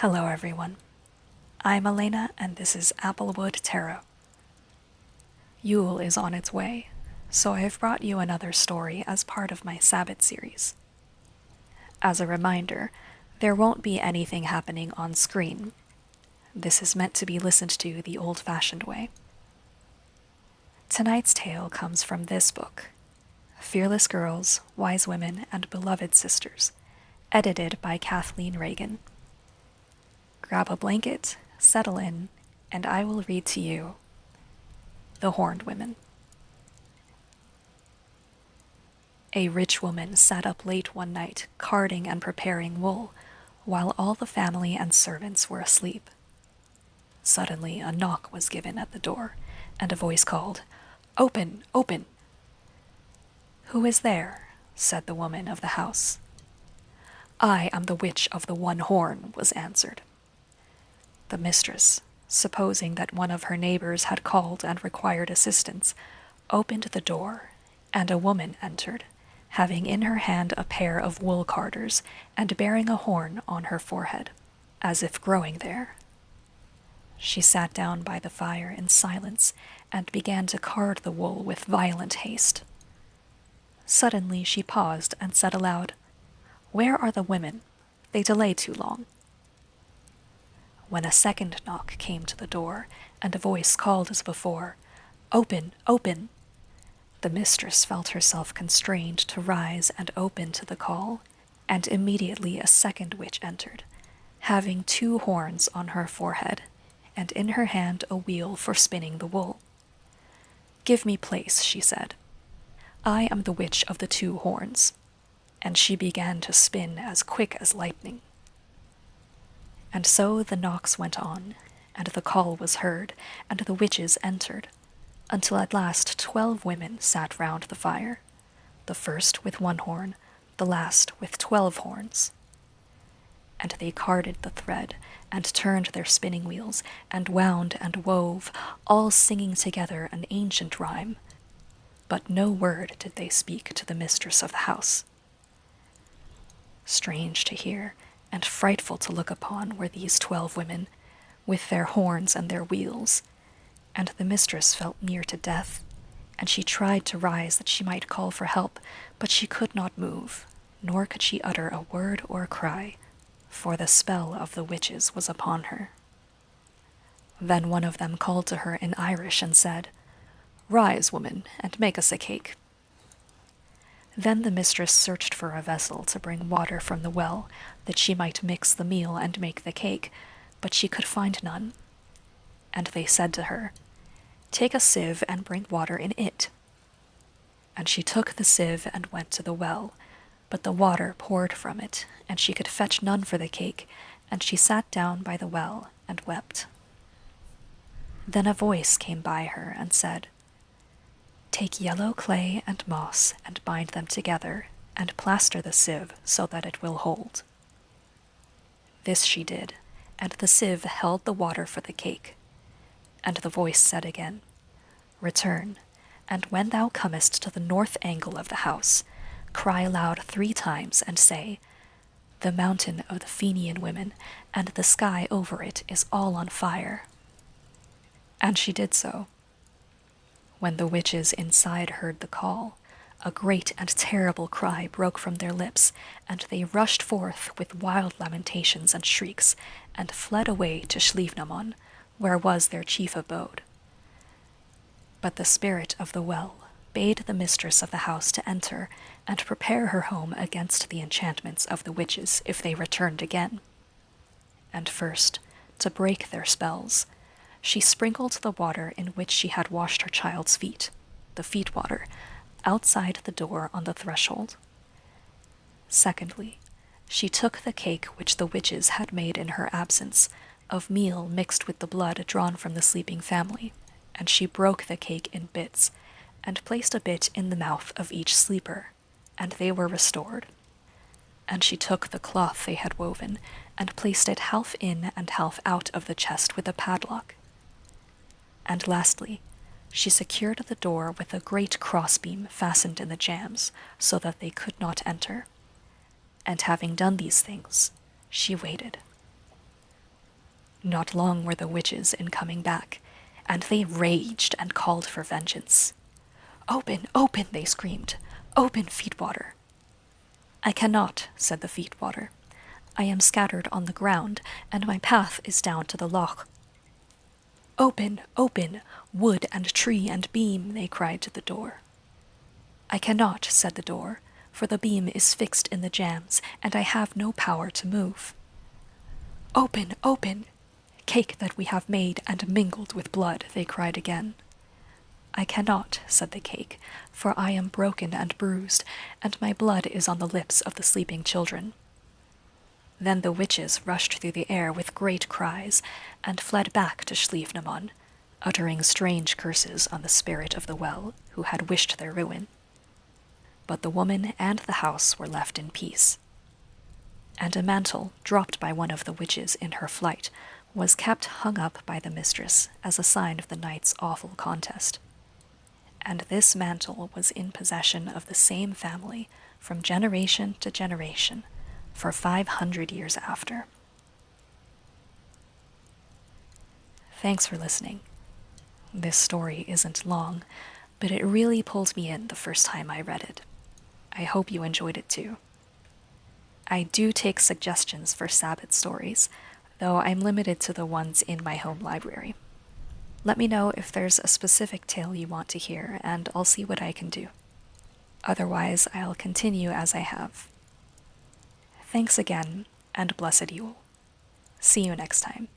Hello everyone, I'm Elena and this is Applewood Tarot. Yule is on its way, so I have brought you another story as part of my Sabbath series. As a reminder, there won't be anything happening on screen. This is meant to be listened to the old-fashioned way. Tonight's tale comes from this book, Fearless Girls, Wise Women, and Beloved Sisters, edited by Kathleen Reagan. Grab a blanket, settle in, and I will read to you The Horned Women. A rich woman sat up late one night, carding and preparing wool, while all the family and servants were asleep. Suddenly a knock was given at the door, and a voice called, "Open, open!" "Who is there?" said the woman of the house. "I am the witch of the one horn," was answered. The mistress, supposing that one of her neighbors had called and required assistance, opened the door, and a woman entered, having in her hand a pair of wool carders and bearing a horn on her forehead, as if growing there. She sat down by the fire in silence and began to card the wool with violent haste. Suddenly she paused and said aloud, "Where are the women? They delay too long." When a second knock came to the door, and a voice called as before, "Open, open!" the mistress felt herself constrained to rise and open to the call, and immediately a second witch entered, having 2 horns on her forehead, and in her hand a wheel for spinning the wool. "Give me place," she said. "I am the witch of the 2 horns." And she began to spin as quick as lightning. And so the knocks went on, and the call was heard, and the witches entered, until at last 12 women sat round the fire, the first with 1 horn, the last with 12 horns. And they carded the thread, and turned their spinning wheels, and wound and wove, all singing together an ancient rhyme. But no word did they speak to the mistress of the house. Strange to hear, and frightful to look upon were these 12 women, with their horns and their wheels, and the mistress felt near to death, and she tried to rise that she might call for help, but she could not move, nor could she utter a word or a cry, for the spell of the witches was upon her. Then one of them called to her in Irish and said, "Rise, woman, and make us a cake." Then the mistress searched for a vessel to bring water from the well, that she might mix the meal and make the cake, but she could find none. And they said to her, "Take a sieve and bring water in it." And she took the sieve and went to the well, but the water poured from it, and she could fetch none for the cake, and she sat down by the well and wept. Then a voice came by her and said, "Take yellow clay and moss and bind them together, and plaster the sieve so that it will hold." This she did, and the sieve held the water for the cake. And the voice said again, "Return, and when thou comest to the north angle of the house, cry aloud 3 times and say, 'The mountain of the Fenian women, and the sky over it is all on fire.'" And she did so. When the witches inside heard the call, a great and terrible cry broke from their lips, and they rushed forth with wild lamentations and shrieks, and fled away to Shleivnamon, where was their chief abode. But the spirit of the well bade the mistress of the house to enter and prepare her home against the enchantments of the witches if they returned again. And first, to break their spells, she sprinkled the water in which she had washed her child's feet, the feet water, outside the door on the threshold. Secondly, she took the cake which the witches had made in her absence, of meal mixed with the blood drawn from the sleeping family, and she broke the cake in bits, and placed a bit in the mouth of each sleeper, and they were restored. And she took the cloth they had woven, and placed it half in and half out of the chest with a padlock. And lastly, she secured the door with a great crossbeam fastened in the jambs, so that they could not enter. And having done these things, she waited. Not long were the witches in coming back, and they raged and called for vengeance. "Open, open," they screamed. "Open, Feetwater." "I cannot," said the Feetwater. "I am scattered on the ground, and my path is down to the loch." "Open, open, wood and tree and beam," they cried to the door. "I cannot," said the door, "for the beam is fixed in the jambs, and I have no power to move." "Open, open! Cake that we have made and mingled with blood," they cried again. "I cannot," said the cake, "for I am broken and bruised, and my blood is on the lips of the sleeping children." Then the witches rushed through the air with great cries, and fled back to Schlieffnemon, uttering strange curses on the spirit of the well, who had wished their ruin. But the woman and the house were left in peace. And a mantle, dropped by one of the witches in her flight, was kept hung up by the mistress as a sign of the night's awful contest. And this mantle was in possession of the same family from generation to generation for 500 years after. Thanks for listening. This story isn't long, but it really pulled me in the first time I read it. I hope you enjoyed it too. I do take suggestions for Sabbath stories, though I'm limited to the ones in my home library. Let me know if there's a specific tale you want to hear, and I'll see what I can do. Otherwise, I'll continue as I have. Thanks again, and blessed Yule. See you next time.